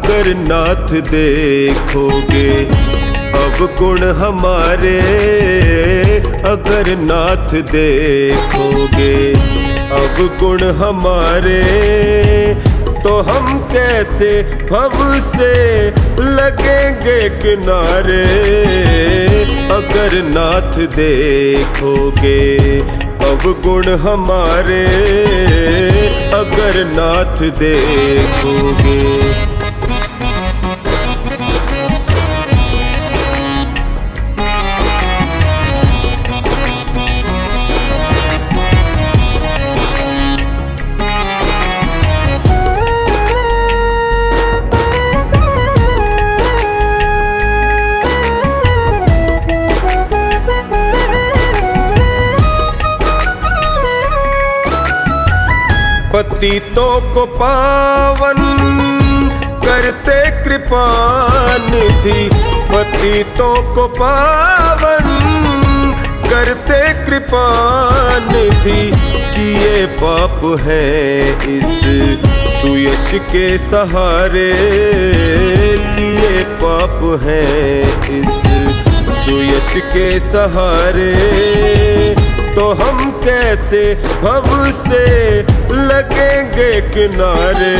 अगर नाथ देखोगे अवगुण हमारे, अगर नाथ देखोगे अवगुण हमारे, तो हम कैसे भव से लगेंगे किनारे। अगर नाथ देखोगे अवगुण हमारे, अगर नाथ देखोगे। पतितों को पावन करते कृपा निधि, पतितों को पावन करते कृपा निधि। किए पाप हैं इस सुयश के सहारे, किए पाप हैं इस सुयश के सहारे, तो हम कैसे भव से लगेंगे किनारे।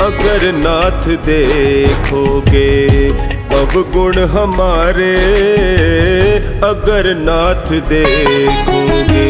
अगर नाथ देखोगे अवगुण हमारे, अगर नाथ देखोगे।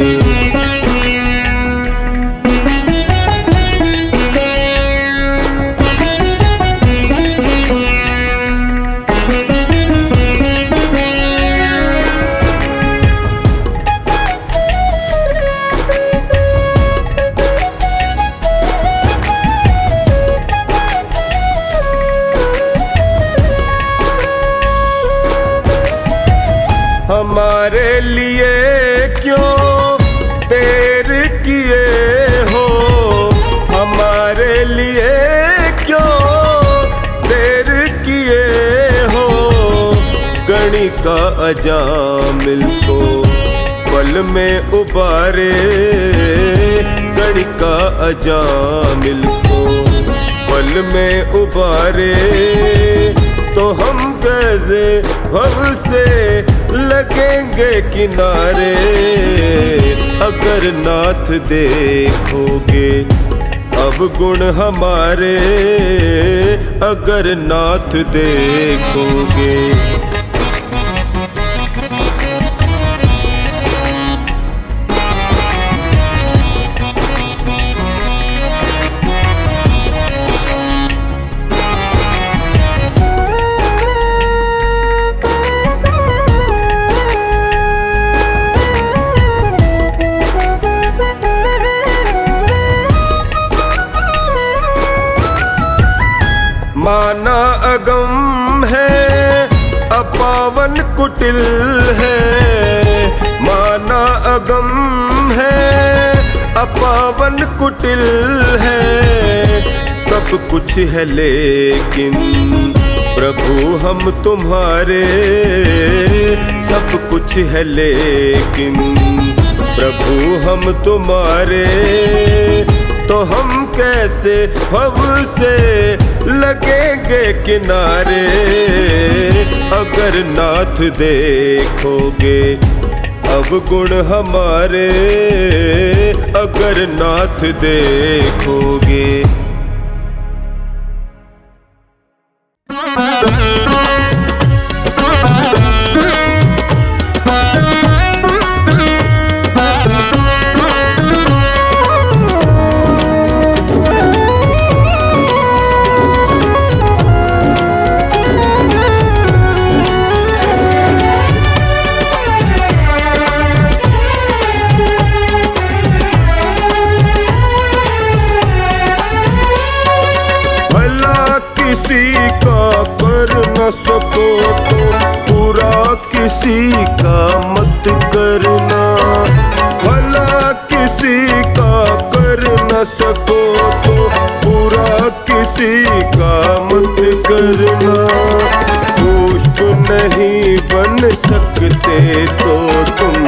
हमारे लिए क्यों देर किए हो, हमारे लिए क्यों देर किए हो। गणिका अजामिल को पल में उबारे, गणिका अजामिल को पल में उबारे, तो हम कैसे भव से लगेंगे किनारे। अगर नाथ देखोगे अवगुण हमारे, अगर नाथ देखोगे। माना अगम है अपावन कुटिल है, माना अगम है अपावन कुटिल है। सब कुछ है लेकिन प्रभु हम तुम्हारे, सब कुछ है लेकिन प्रभु हम तुम्हारे, तो हम कैसे भव से लगेंगे किनारे। अगर नाथ देखोगे अवगुण हमारे, अगर नाथ देखोगे। सको तो बुरा किसी का मत करना, भला किसी का कर न सको तो बुरा किसी का मत करना। पुष्प नहीं बन सकते तो तुम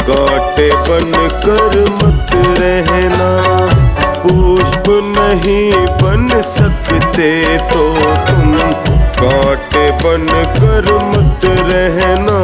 कांटे बन कर मत रहना, पुष्प नहीं बन सकते सकते तो तुम कांटे बन कर मत रहना।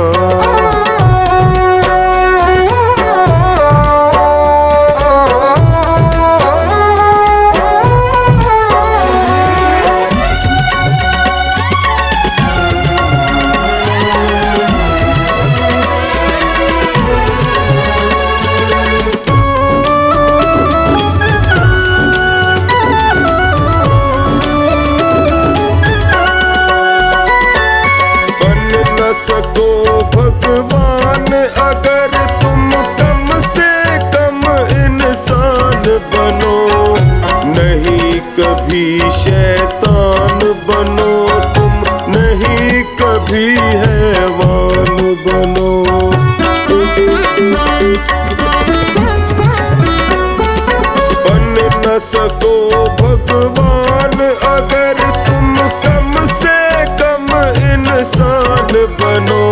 सको भगवान अगर तुम कम से कम इंसान बनो, नहीं कभी शैतान बनो तुम, नहीं कभी हैवान बनो। बन न सको भगवान अगर तुम कम से कम इंसान बनो,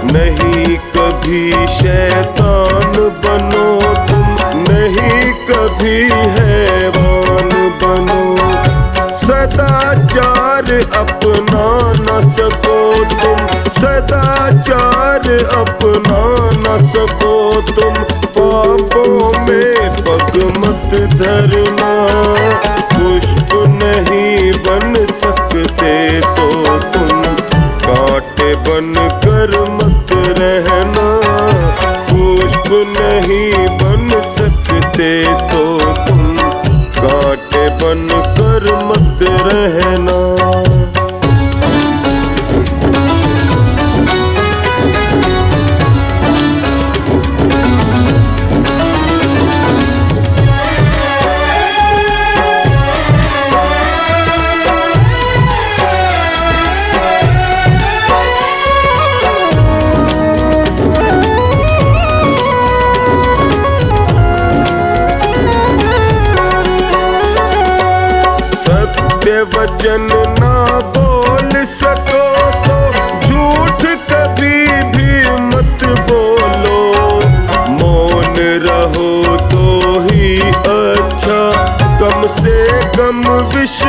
नहीं कभी शैतान बनो तुम, नहीं कभी हैवान बनो। सदाचार अपना न सको तुम, सदाचार अपना न सको तुम, पापों में पग मत धरना। पुष्प नहीं बन सकते तो तुम कांटे बन कर मत रहना। पुष्प नहीं बन सकते तो तुम कांटे बन कर मत रहना। वचन ना बोल सको तो झूठ कभी भी मत बोलो, मौन रहो तो ही अच्छा, कम से कम विष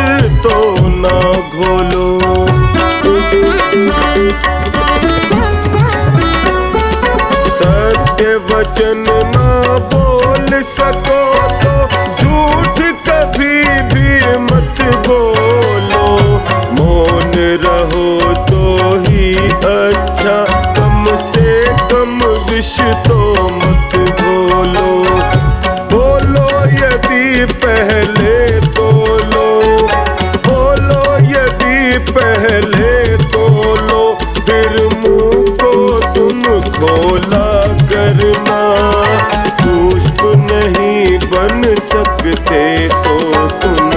तो ना घोलो। सत्य वचन ना बोल सको तो झूठ कभी भी मत बोलो, मौन रहो तो ही अच्छा, कम से कम विष तो मत बोलो। बोलो यदि पहले तोलो, बोलो यदि पहले तोलो, फिर मुंह को तुम खोला करना। पुष्प नहीं बन सकते तो तुम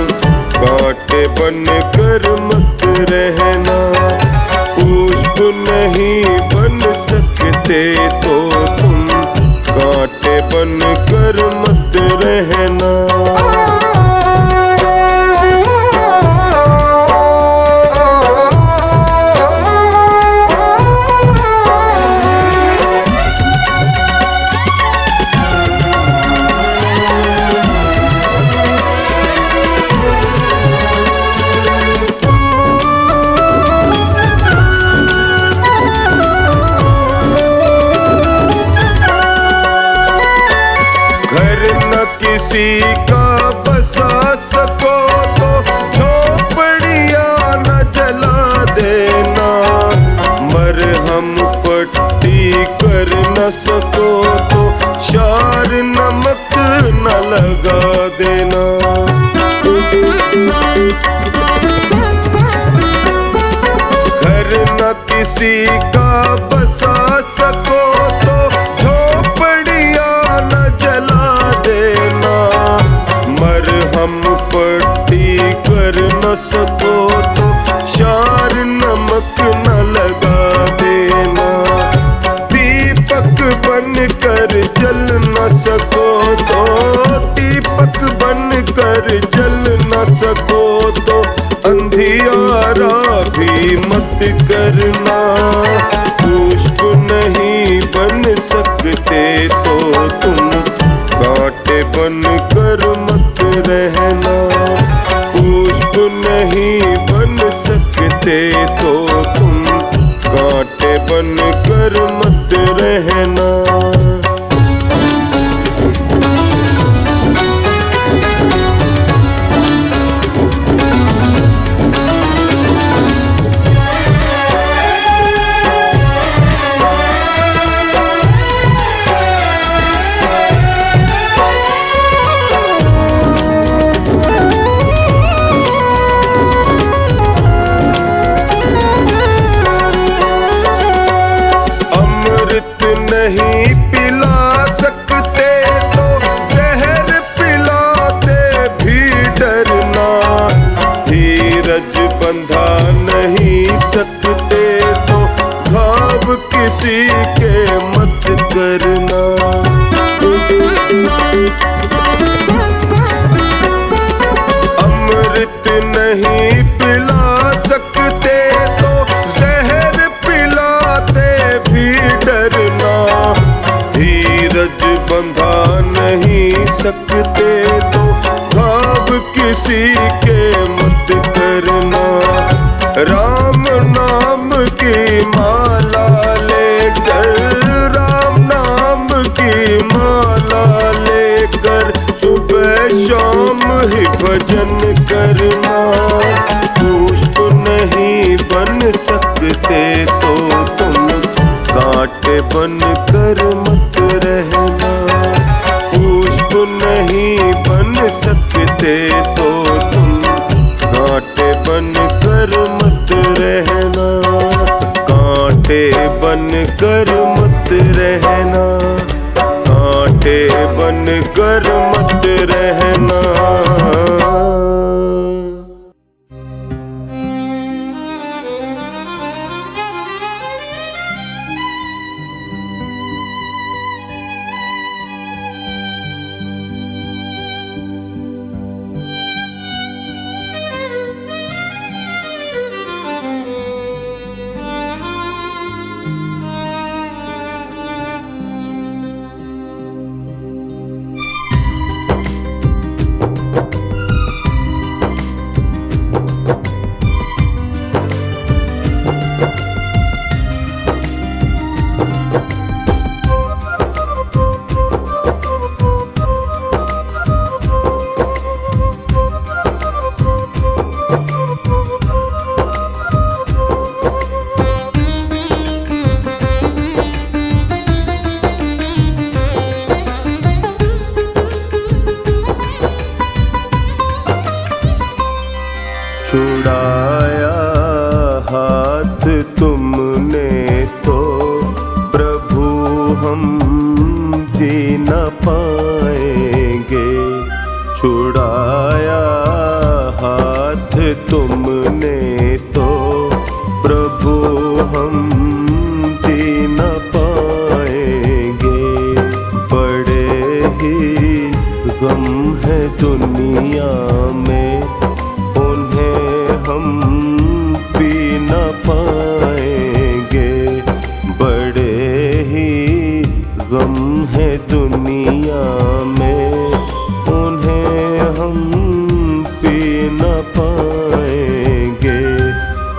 कांटे बन कर मत रहना। पुष्प नहीं बन सकते तो तुम कांटे बन कर मत रहना। किसी का बसा सको तो झोपड़ियाँ न जला देना, मरहम पट्टी कर न सको तो शार नमक न लगा देना। घर न किसी का बसा सको तो झोपड़ियाँ न जला देना, मरहम पट्टी कर न सको तो शार नमक न लगा देना। दीपक बन कर जल न सको तो, दीपक बन कर जल न सको तो, अंधियारा भी मत करना। पुष्प नहीं बन सकते तो तुम कांटे बन कर मत रहना। पुष्प नहीं सकते तो तुम कांटे बनकर मत रहना। नहीं पिला सकते तो जहर पिलाते भी डरना। धीरज बंधा नहीं सकते तो घाव किसी के मत करना। अमृत नहीं पिला सकते तो जहर पिलाते भी डरना। धीरज बंधा नहीं सकते तो घाव किसी के मत करना। राम नाम की माला लेकर, राम नाम की माला लेकर सुबह शाम ही भजन करना। पुष्प नहीं बन सकते तो तुम कांटे बनकर मत रहना। पुष्प नहीं बन सकते तो तुम कांटे बनकर मत रहना। कांटे बनकर मत रहना। कांटे बनकर मत रहना। छुड़ाया हाथ तुमने तो प्रभु हम जी न पाएंगे। छुड़ाया हाथ तुमने तो प्रभु हम जी न पाएंगे। बड़े ही गम है दुनिया में, हम पी न पाएंगे। बड़े ही गम है दुनिया में, उन्हें हम पी न पाएंगे।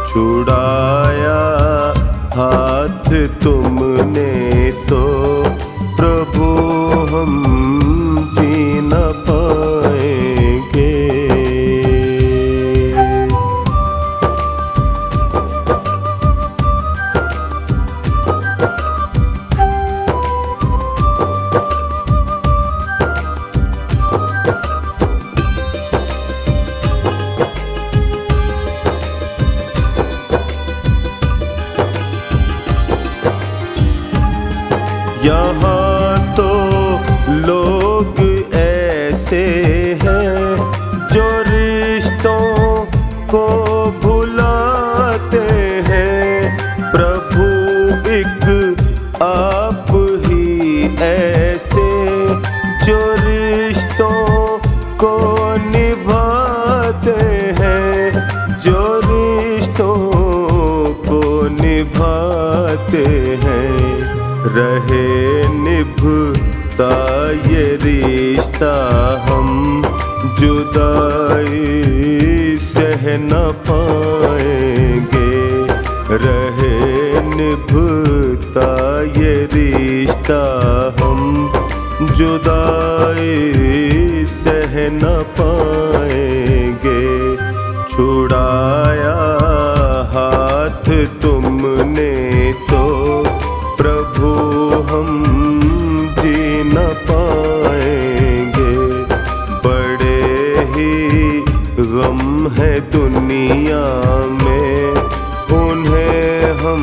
छुड़ाया हाथ तुमने तो प्रभु हम जी न पाएंगे। यहाँ तो लोग ऐसे हैं जो रिश्तों को भुलाते हैं। प्रभु एक आप ही ऐसे जो रिश्तों को निभाते हैं। जो रिश्तों को निभाते हैं। रहे निभता ये रिश्ता, हम जुदाई सह न पाएंगे। निभता ये रिश्ता, हम जुदाई सह न पाएंगे। छुड़ाया हाथ तुमने तो प्रभु हम जी न पाएंगे। बड़े ही गम है दुनिया में, उन्हें हम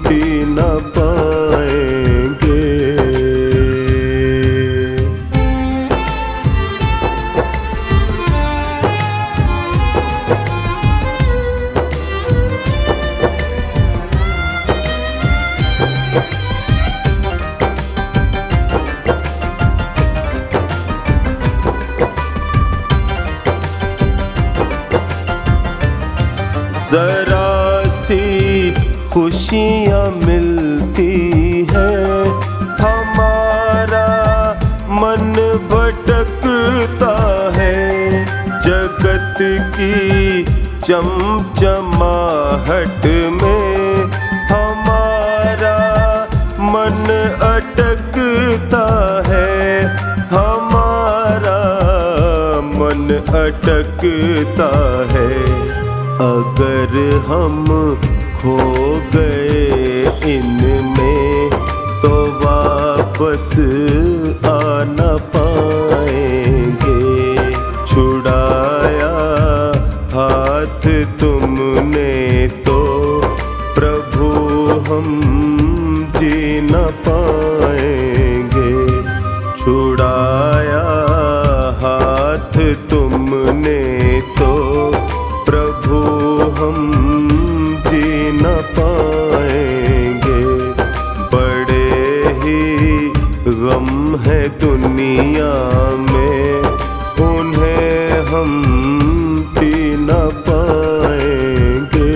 पी न पाएंगे। जरा सी खुशियाँ मिलती है, हमारा मन भटकता है। जगत की चमचमाहट में हमारा मन अटकता है, हमारा मन अटकता है। अगर हम खो गए इनमें तो वापस आ न पाएंगे। छुड़ाया हाथ तुमने तो प्रभु हम जी न पाएंगे। छुड़ाया हाथ तुमने तो प्रभु हम जी न पाएंगे। बड़े ही गम है दुनिया में, उन्हें हम पी न पाएंगे।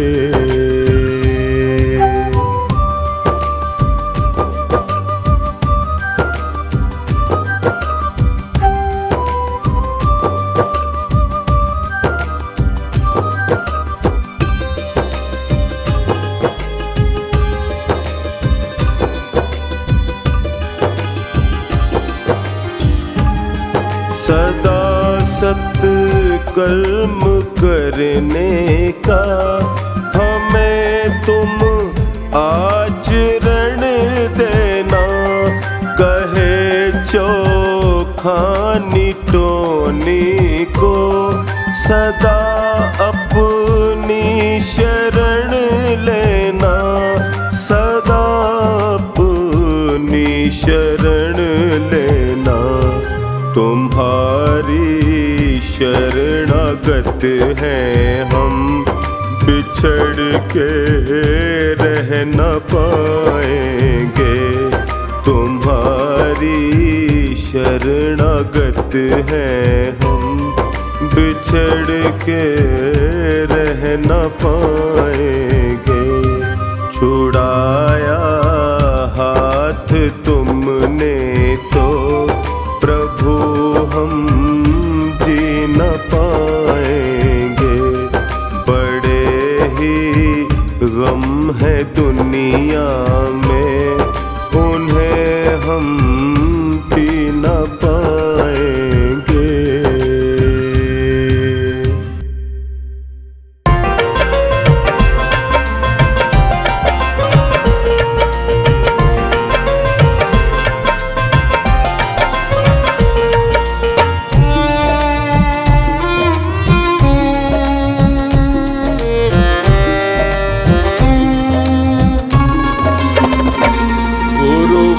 सदा सत्कर्म करने का हमें तुम आचरण देना। कहे चोखानी टोनी को सदा अपनी शरण लेना, सदा अपनी शरण लेना। तुम्हारी शरणागत हैं हम, बिछड़ के रह न पाएंगे। तुम्हारी शरणागत हैं हम, बिछड़ के रह न पाएंगे। छुड़ाया हाथ तुमने तो प्रभु हम जी न पाएंगे। बड़े ही गम है दुनिया में, उन्हें हम पी न पाएंगे।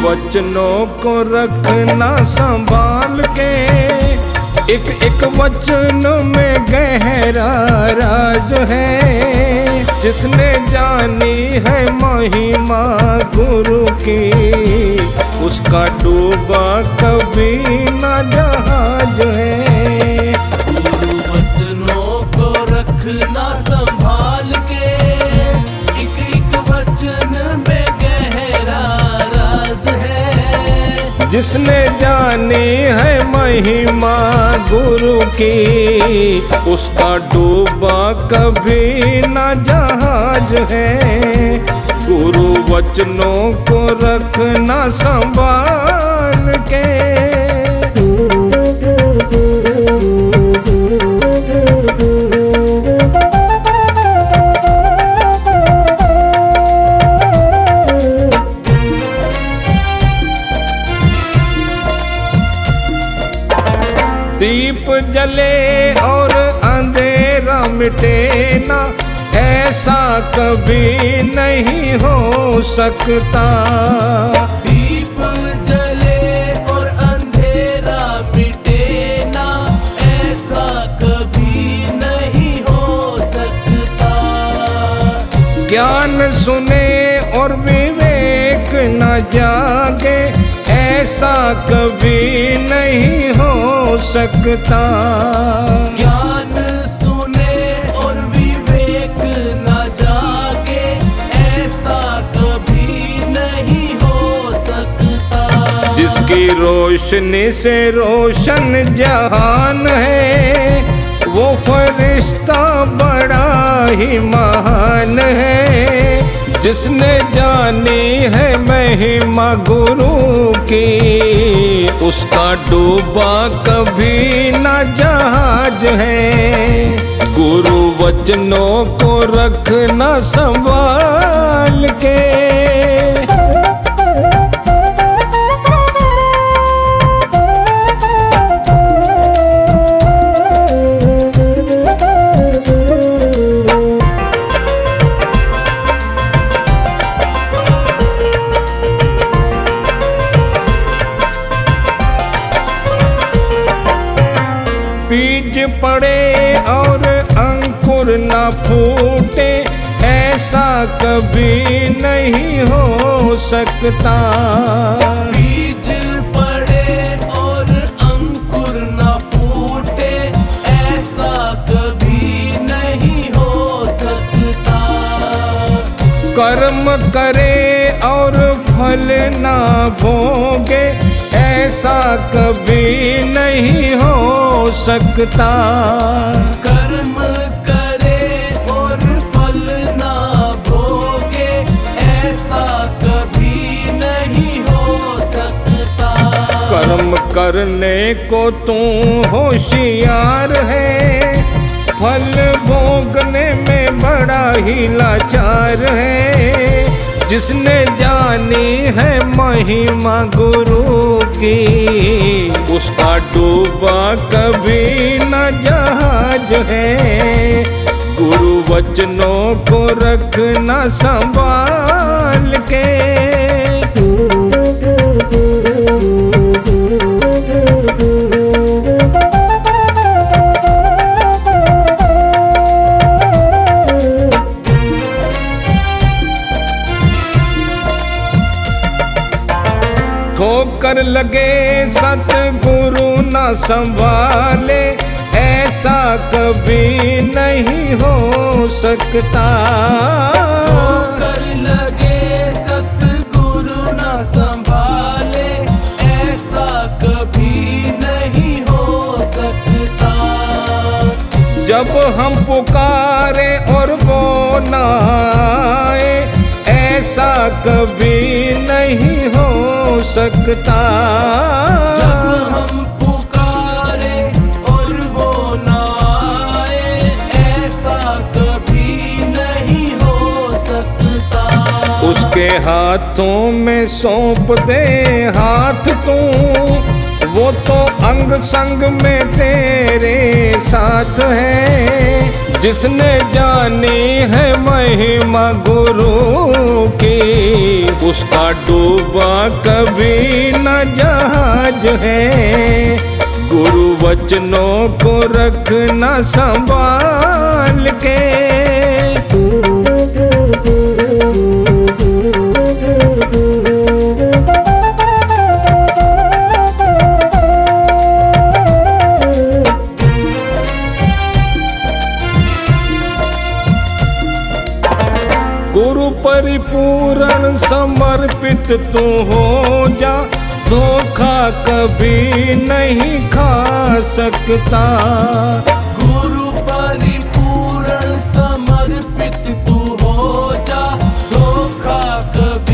वचनों को रखना संभाल के, एक एक वचन में गहरा राज है। जिसने जानी है महिमा गुरु की, उसका डूबा कभी न जहाज है। गुरु वचनों को रखना संभाल के, एक एक वचन में गहरा राज है। जिसने जानी है महिमा गुरु की, उसका डूबा कभी न जहाज है। गुरु वचनों को रखना संभाल के। दीप जले और अंधेरा मिटे ना, ऐसा कभी नहीं हो सकता। दीप जले और अंधेरा मिटे ना, ऐसा कभी नहीं हो सकता। ज्ञान सुने और विवेक न जागे, ऐसा कभी नहीं हो सकता। ज्ञान सुने और विवेक न जागे, ऐसा कभी नहीं हो सकता। जिसकी रोशनी से रोशन जहान है, वो फरिश्ता बड़ा ही महान है। जिसने जानी है महिमा गुरु की, उसका डूबा कभी ना जहाज है। गुरु वचनों को रखना संभाल के। बीज पड़े और अंकुर न फूटे, ऐसा कभी नहीं हो सकता। बीज पड़े और अंकुर न फूटे, ऐसा कभी नहीं हो सकता। कर्म करे और फल ना भोगे, ऐसा कभी नहीं हो सकता। कर्म करे और फल ना भोगे, ऐसा कभी नहीं हो सकता। कर्म करने को तू होशियार है, फल भोगने में बड़ा ही लाचार है। जिसने जानी है महिमा गुरु की, उसका डूबा कभी न जहाज है। गुरु वचनों को रखना संभाल के। ठोकर लगे सतगुरु न संभाले, ऐसा कभी नहीं हो सकता। ठोकर लगे सतगुरु न संभाले, ऐसा कभी नहीं हो सकता। जब हम पुकारे और वो न आए, ऐसा कभी नहीं हो सकता। जब हम पुकारे और वो न आए, ऐसा कभी नहीं हो सकता। उसके हाथों में सौंप दे हाथ तू, वो तो अंग संग में तेरे साथ है। जिसने जानी है महिमा गुरु की, उसका डूबा कभी न जहाज है। गुरु वचनों को रखना संभाल के। गुरु परिपूर्ण समर्पित तू हो जा, धोखा कभी नहीं खा सकता। गुरु परिपूर्ण समर्पित तू हो जा, धोखा कभी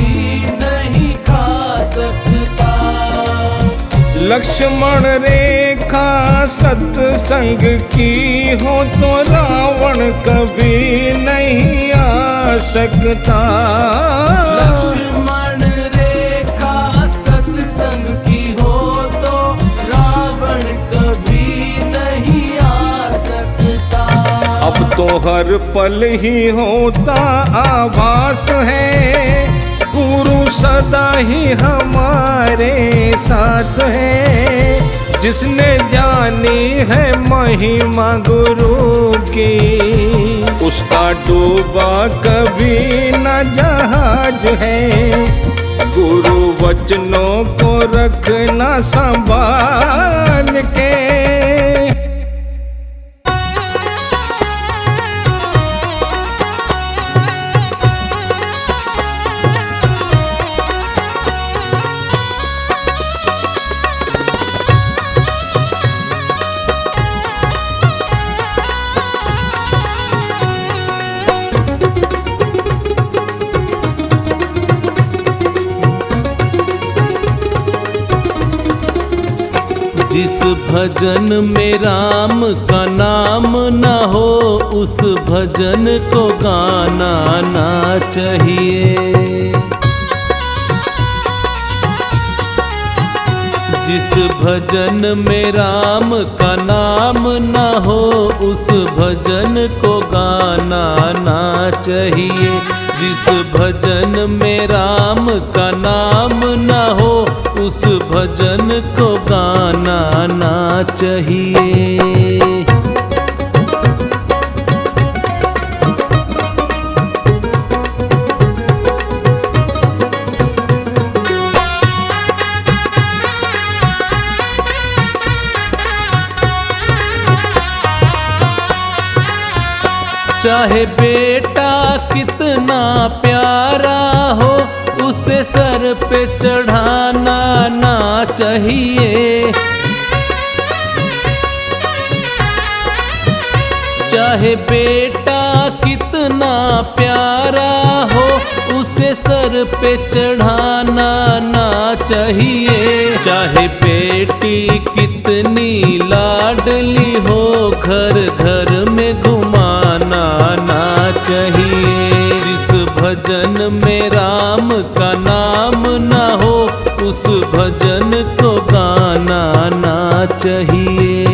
लक्ष्मण रेखा सत्संग की हो तो रावण कभी नहीं आ सकता। लक्ष्मण रेखा सत्संग की हो तो रावण कभी नहीं आ सकता। अब तो हर पल ही होता आभास है, गुरु सदा ही हमारे साथ है। जिसने जानी है महिमा गुरु की, उसका डूबा कभी न जहाज है। गुरु वचनों को रखना संभाल के। जिस भजन में राम का नाम न हो, उस भजन को गाना ना चाहिए। जिस भजन में राम का नाम न हो, उस भजन को गाना ना चाहिए। जिस भजन में राम का नाम न हो, उस भजन को गाना ना चाहिए। चाहे बेटा कितना प्यारा हो, उसे सर पे चढ़ाना ना चाहिए। चाहे बेटा कितना प्यारा हो, उसे सर पे चढ़ाना ना चाहिए। चाहे बेटी कितनी लाडली हो, घर घर में घुमाना ना चाहिए। जिस भजन में राम का नाम ना हो, उस भजन को गाना ना चाहिए।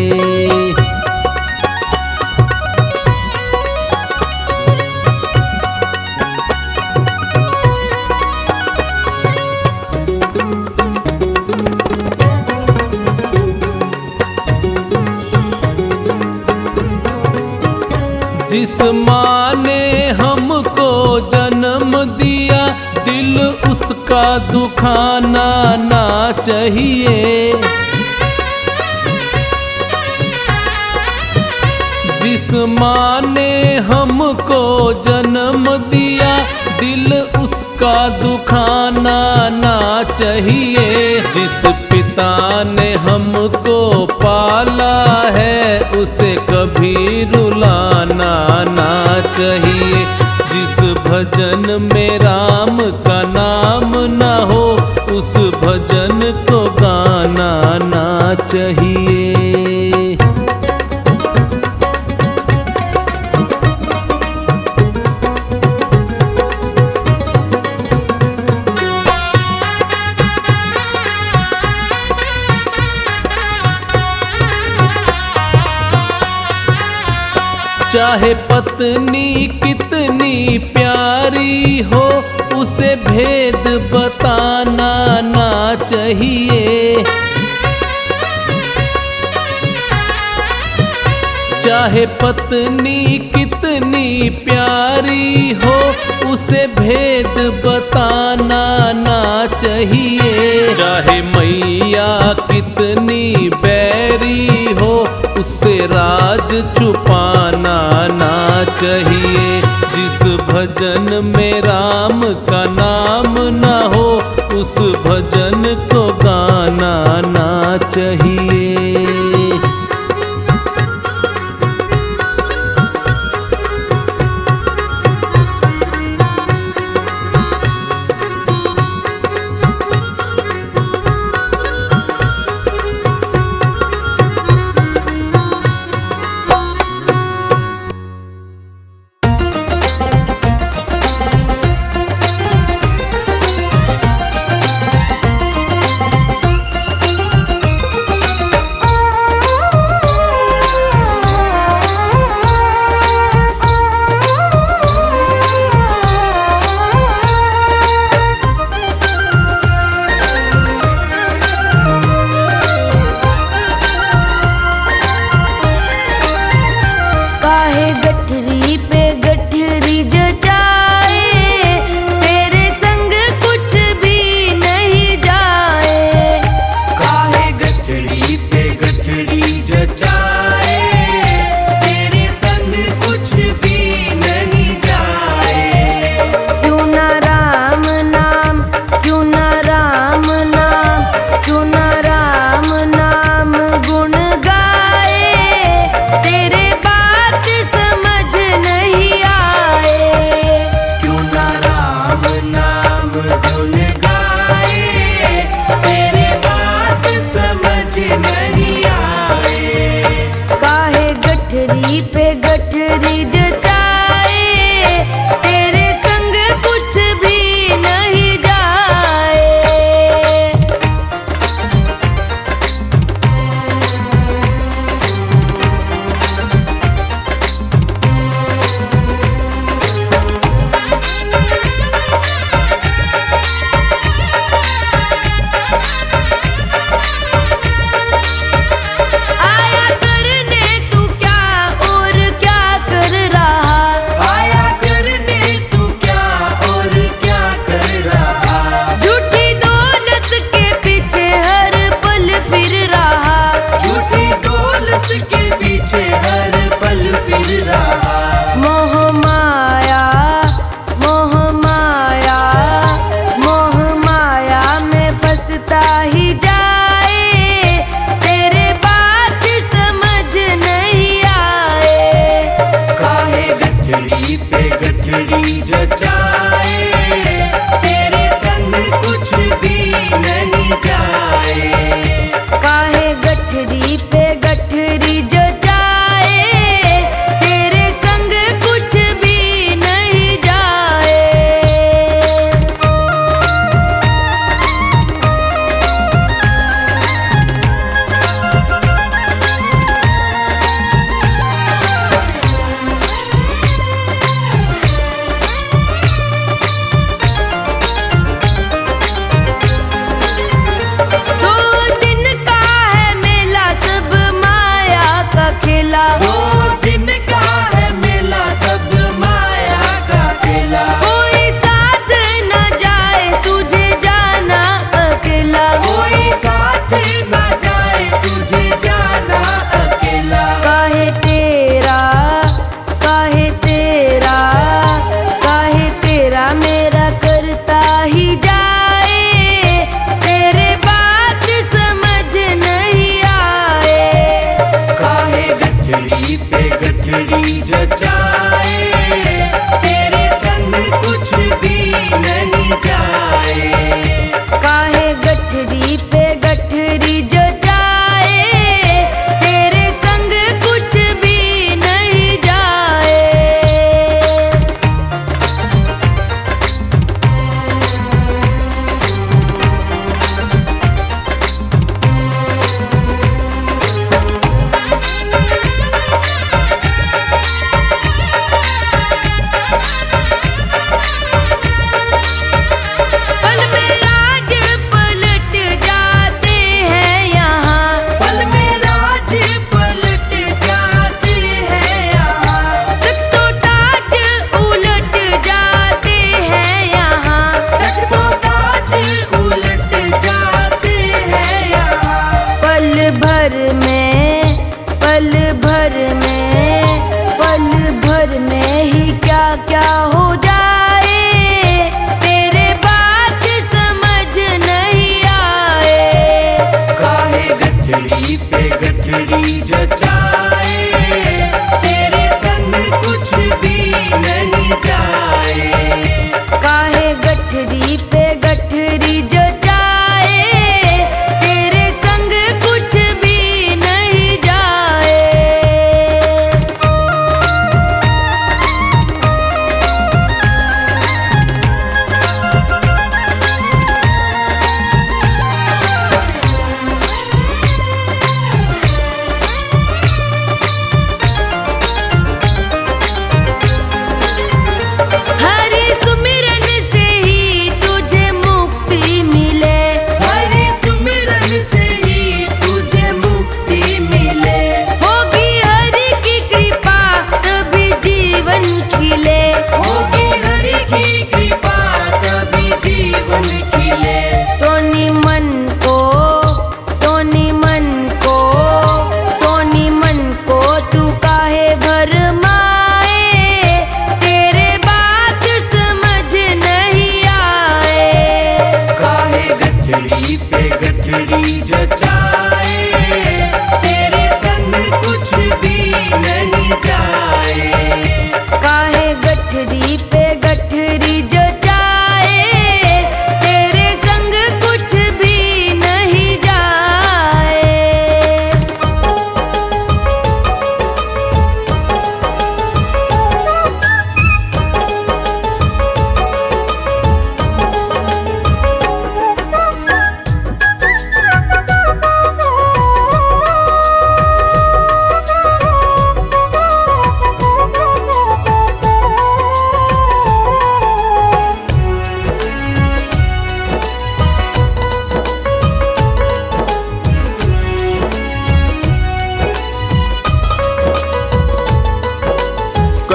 जिस माँ ने हमको जन्म दिया, दिल उसका दुखाना ना चाहिए। जिस माँ ने हमको जन्म दिया, दिल उसका दुखाना ना चाहिए। जिस पिता ने हमको पाला है, उसे कभी रुलाना ना चाहिए। जिस भजन में राम का नाम ना हो, उस भजन को गाना ना चाहिए। चाहे पत्नी कितनी प्यारी हो, उसे भेद बताना ना चाहिए। चाहे पत्नी कितनी प्यारी हो, उसे भेद बताना ना चाहिए। चाहे मैया कितनी बैरी हो, उससे राज छुपाना ना चाहिए। जिस भजन में राम का नाम ना हो, उस भजन को गाना ना चाहिए।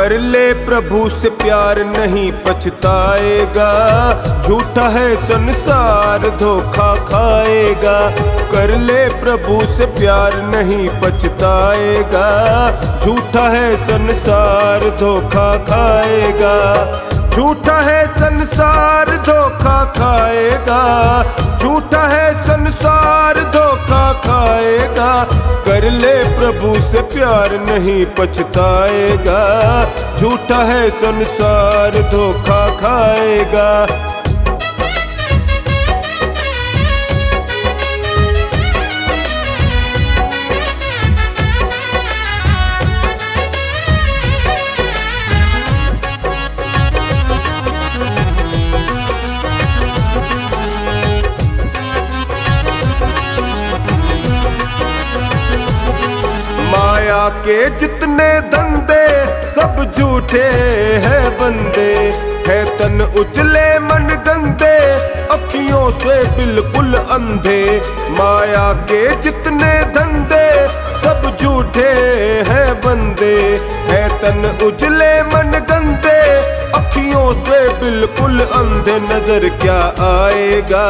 कर ले प्रभु से प्यार नहीं पछताएगा, झूठा है संसार धोखा खाएगा। कर ले प्रभु से प्यार नहीं पछताएगा, झूठा है संसार धोखा खाएगा। झूठा है संसार धोखा खाएगा, झूठा है संसार धोखा खाएगा। कर ले प्रभु से प्यार नहीं पछताएगा, झूठा है संसार धोखा खाएगा। माया के जितने धंधे सब झूठे हैं बंदे, है तन उजले मन गंदे अखियों से बिल्कुल अंधे। माया के जितने धंधे सब झूठे हैं बंदे, है तन उजले मन गंदे अखियों से बिल्कुल अंधे। नजर क्या आएगा,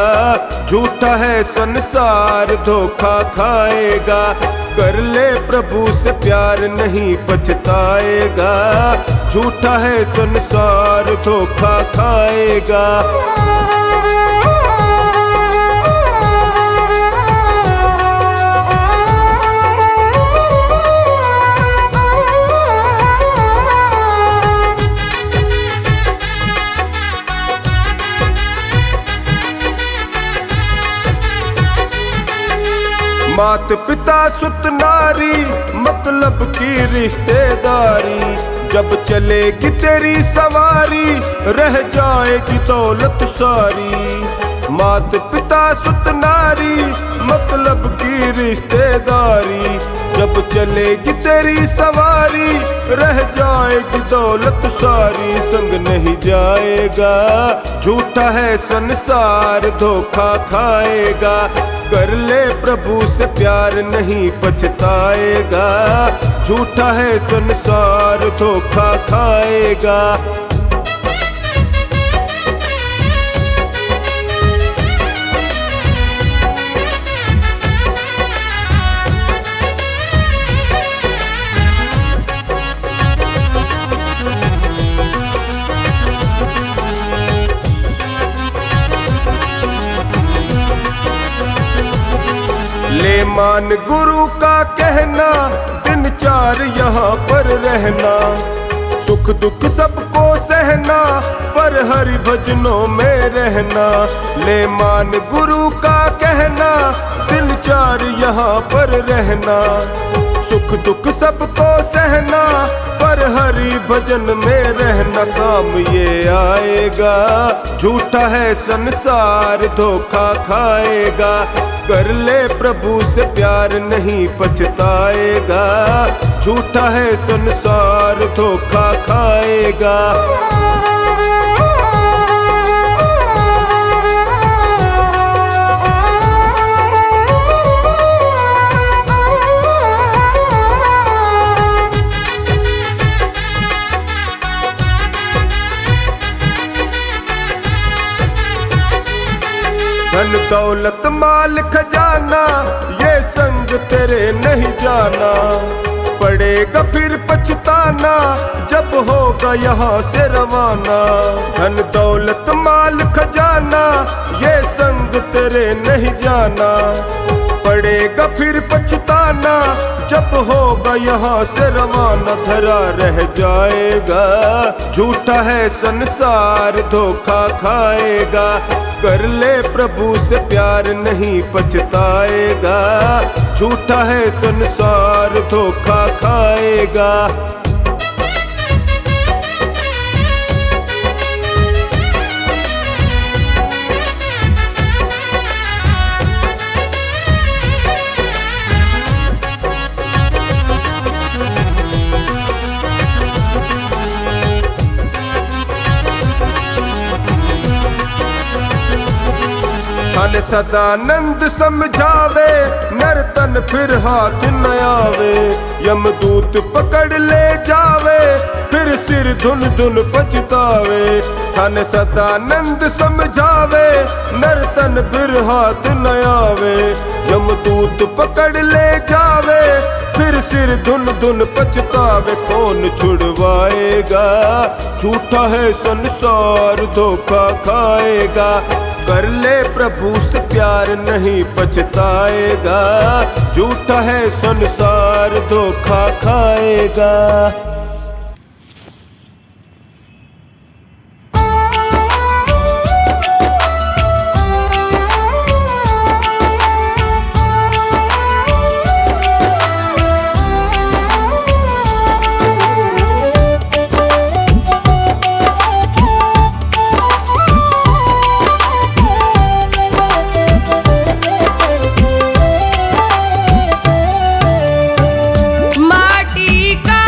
झूठा है संसार धोखा खाएगा। कर ले प्रभु से प्यार नहीं पछताएगा, झूठा है संसार धोखा खाएगा। मात पिता सुत नारी मतलब की रिश्तेदारी, जब चलेगी तेरी सवारी रह जाएगी दौलत सारी। मात पिता सुत नारी मतलब की रिश्तेदारी, जब चलेगी तेरी सवारी रह जाएगी दौलत सारी। संग नहीं जाएगा, झूठा है संसार धोखा खाएगा। कर ले प्रभु से प्यार नहीं पछताएगा, झूठा है संसार धोखा खाएगा। ले मान गुरु का कहना, दिन चार यहाँ पर रहना। सुख दुख सबको सहना, पर हरि भजनों में रहना। ले मान गुरु का कहना, दिन चार यहाँ पर रहना। सुख दुख सबको सहना, पर हरि भजन में रहना। काम ये आएगा, झूठा है संसार धोखा खाएगा। कर ले प्रभु से प्यार नहीं पछताएगा, झूठा है संसार धोखा खाएगा। धन दौलत माल खजाना ये संग तेरे नहीं जाना। पड़ेगा फिर पछताना जब होगा यहाँ से रवाना। धन दौलत माल खजाना ये संग तेरे नहीं जाना। पड़ेगा फिर पछताना जब होगा यहाँ से रवाना। धरा रह जाएगा, झूठा है संसार धोखा खाएगा। कर ले प्रभु से प्यार नहीं पछताएगा, झूठा है संसार धोखा खाएगा। धन सदानंद समझावे, नर्तन फिर हाथ न आवे। यमदूत पकड़ ले जावे, फिर सिर धुन धुन पछतावे। धन सदानंद समझावे, नर्तन फिर हाथ न आवे। यमदूत पकड़ ले जावे, फिर सिर धुन धुन पछतावे। कौन छुड़वाएगा, झूठा है संसार धोखा खाएगा। कर ले प्रभु से प्यार नहीं पछताएगा, झूठा है संसार धोखा खाएगा। माटी का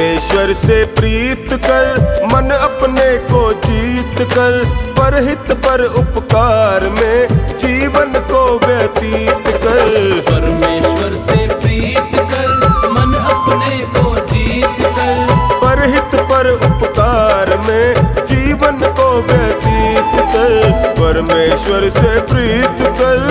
परमेश्वर से प्रीत कर मन अपने को जीत कर, परहित पर उपकार में जीवन को व्यतीत कर। परमेश्वर से प्रीत कर मन अपने को जीत कर, परहित पर उपकार में जीवन को व्यतीत कर। परमेश्वर से प्रीत कर।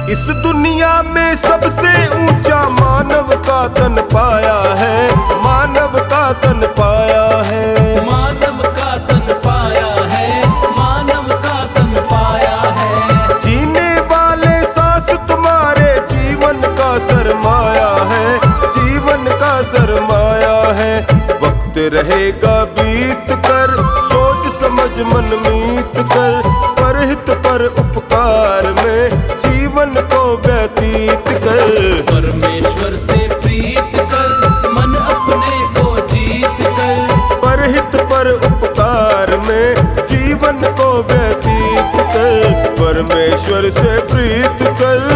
इस दुनिया में सबसे ऊंचा मानव का तन पाया है, मानव का तन पाया है, मानव का तन पाया है, मानव का तन पाया है। जीने वाले सांस तुम्हारे जीवन का सरमाया है, जीवन का सरमाया है। वक्त रहेगा बीत कर सोच समझ मन मीत कर, परहित पर उपकार में जीवन को व्यतीत कर। परमेश्वर से प्रीत कर मन अपने को जीत कर, परहित पर उपकार में जीवन को व्यतीत कर। परमेश्वर से प्रीत कर।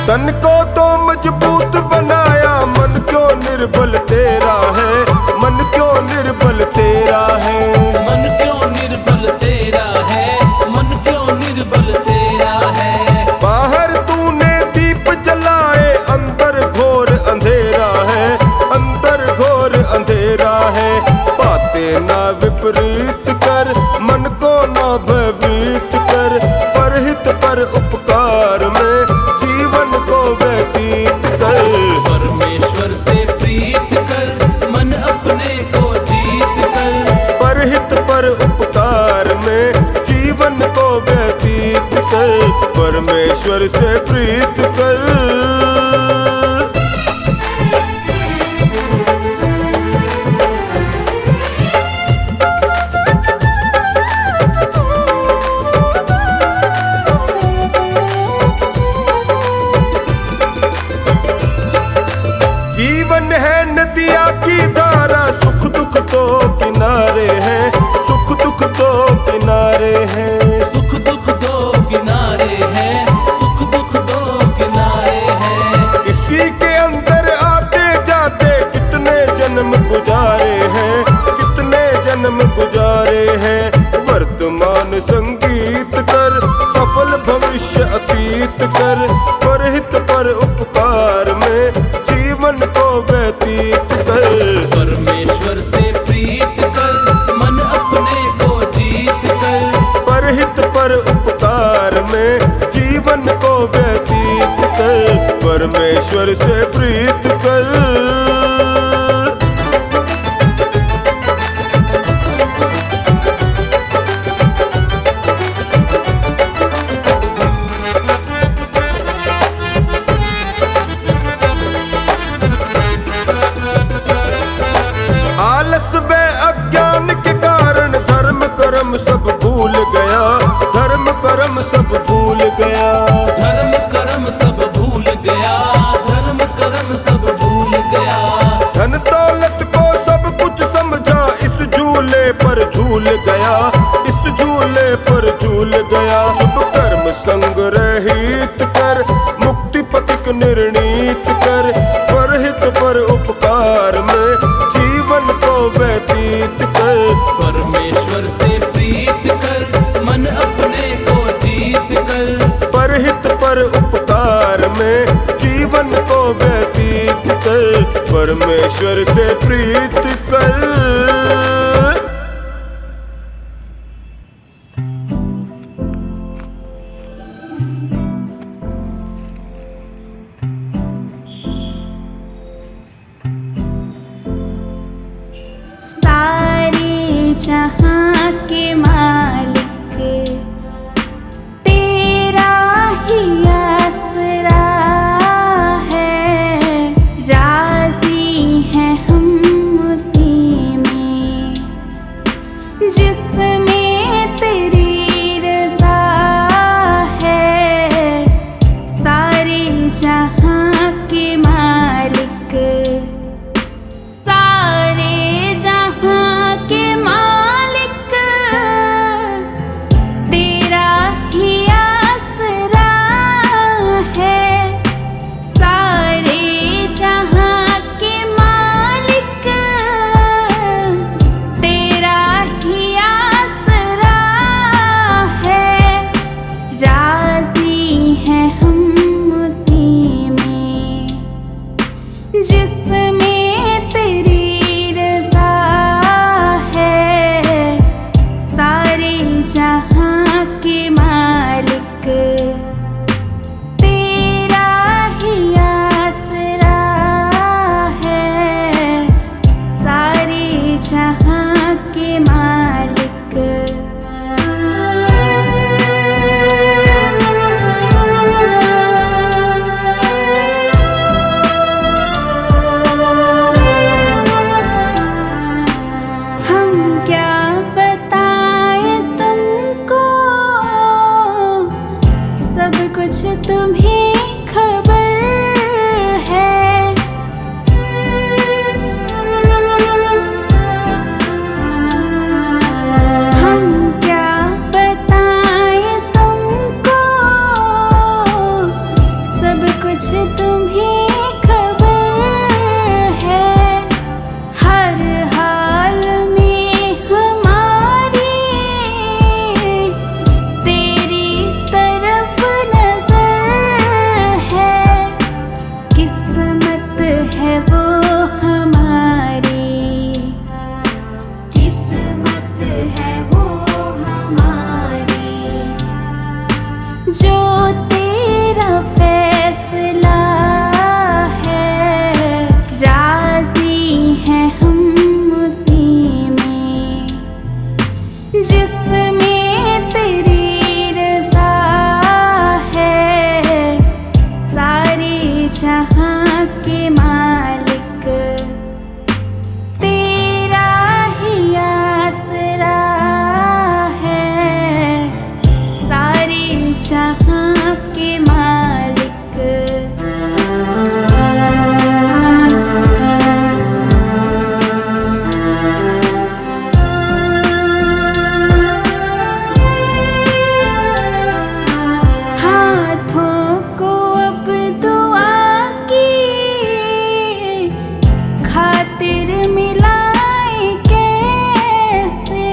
तन को तो मजबूत बनाया, मन क्यों निर्बल तेरा है, मन क्यों निर्बल तेरा है, मन क्यों निर्बल तेरा है, मन क्यों निर्बल तेरा है। बाहर तूने दीप जलाए अंदर घोर अंधेरा है, अंदर घोर अंधेरा है। बातें ना विपरीत कर मन को ना भयभीत कर, परहित पर उपकार में जीवन को व्यतीत कर। परमेश्वर से प्रीत कर मन अपने को जीत कर, परहित पर उपकार में जीवन को व्यतीत कर। परमेश्वर से प्रीत कर। जीवन है नदिया की धारा, सुख दुख तो किनारे हैं, सुख दुख तो किनारे हैं। सुख दुख दो किनारे हैं, सुख दुख दो किनारे हैं। इसी के अंदर आते जाते कितने जन्म गुजारे हैं, कितने जन्म गुजारे हैं। वर्तमान संगीत कर सफल भविष्य अतीत कर, परहित पर उपकार में जीवन को व्यतीत कर। परमेश्वर से प्रीत कर मन अपने को जीत कर, परहित पर उपकार में जीवन को व्यतीत कर। परमेश्वर से प्रीत कर। आलस व अज्ञान के कारण धर्म कर्म सब भूल गया, धर्म कर्म सब भूल गया, धर्म कर्म सब भूल गया, धर्म कर्म सब भूल गया। धन दौलत को सब कुछ समझा, इस झूले पर झूल गया, इस झूले पर झूल गया। शुभ कर्म संग रहित कर, मुक्ति पथिक निर्णीत कर, परहित पर उपकार में जीवन को व्यतीत कर। परमेश्वर से प्रीत कर मन अपने को जीत कर, परहित पर उपकार में जीवन को व्यतीत कर। परमेश्वर से प्रीत कर। जहाँ के मालिक तेरा ही आसरा है। जहां के मालिक, सारे जहां के मालिक, तेरा ही आसरा है। सारे जहां के मालिक, तेरा ही आसरा है। राजी हैं हम उसी में जिसमें तेरी रज़ा है। सारे जहां के मालिक, तेरा ही आसरा है। सारे जहां के मालिक। हम क्या बताएं तुमको, सब कुछ तुम्हें खबर है। हम क्या बताएं तुमको, सब कुछ तुम्हें खबर है। हर हाल में हमारी तेरी तरफ नजर है। किस्मत है वो हमारी, किस्मत है वो हमारी, जो तेरा फैसला है। राजी हैं हम उसी में जिसमें तेरी रज़ा है। सारे जहां के मालिक, तेरा ही आसरा है। सारे जहां के मालिक। हाथों को अब दुआ की खातिर मिलाए कैसे।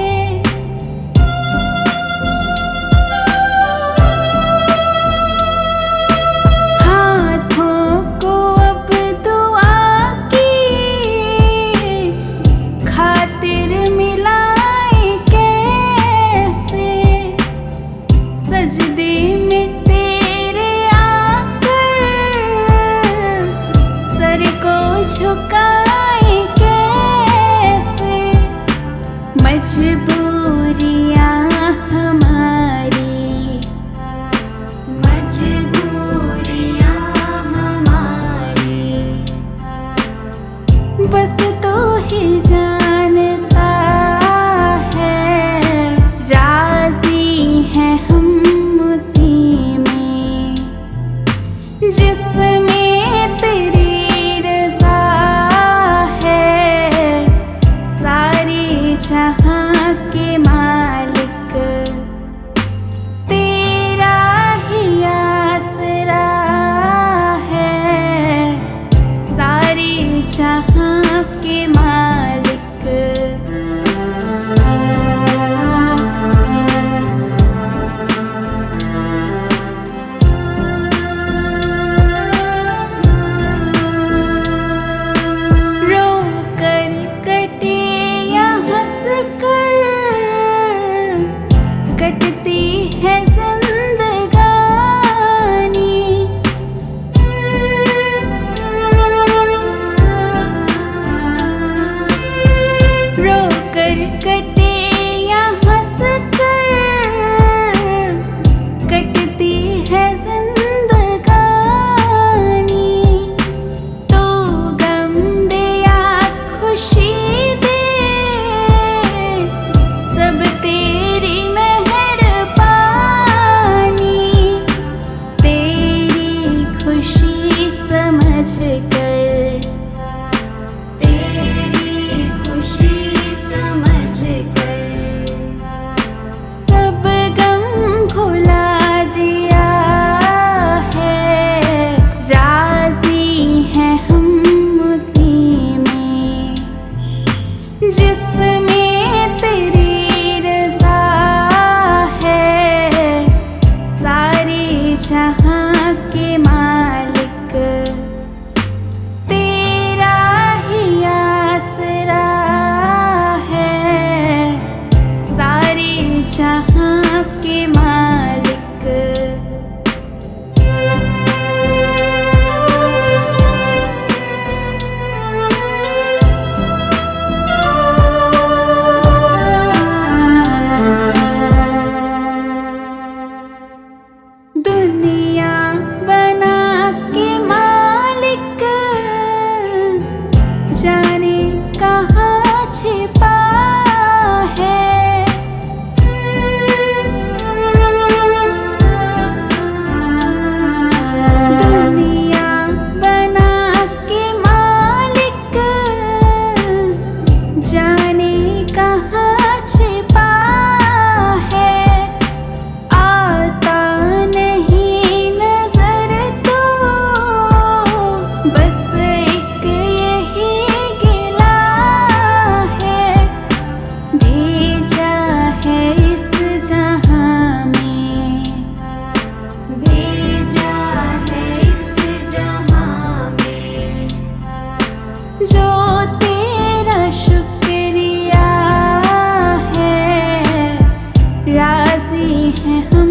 हाथों को अब दुआ की खातिर मिलाए कैसे। सजदे में तेरे आकर सर को झुकाए कैसे। मजबूरियां हमारी, मजबूरियां हमारी, बस तू ही जानता है। राजी हैं हम उसी में जिसमें तेरी रज़ा कर, तेरी खुशी समझ कर सब गम भुला दिया है। राजी हैं हम उसी में जिसमें तेरी रज़ा है। सारे जहां के मालिक तेरा ही आसरा है। सारे जहां के मालिक दुनिया बना के मालिक जाने कहाँ छिपा है। दुनिया बना के मालिक जाने कहाँ छिपा है। आता नहीं नजर तो बस एक यही गिला है। भेजा है इस जहां में, भेजा है इस जहां में जो तेरा शुक्रिया है। राजी हैं हम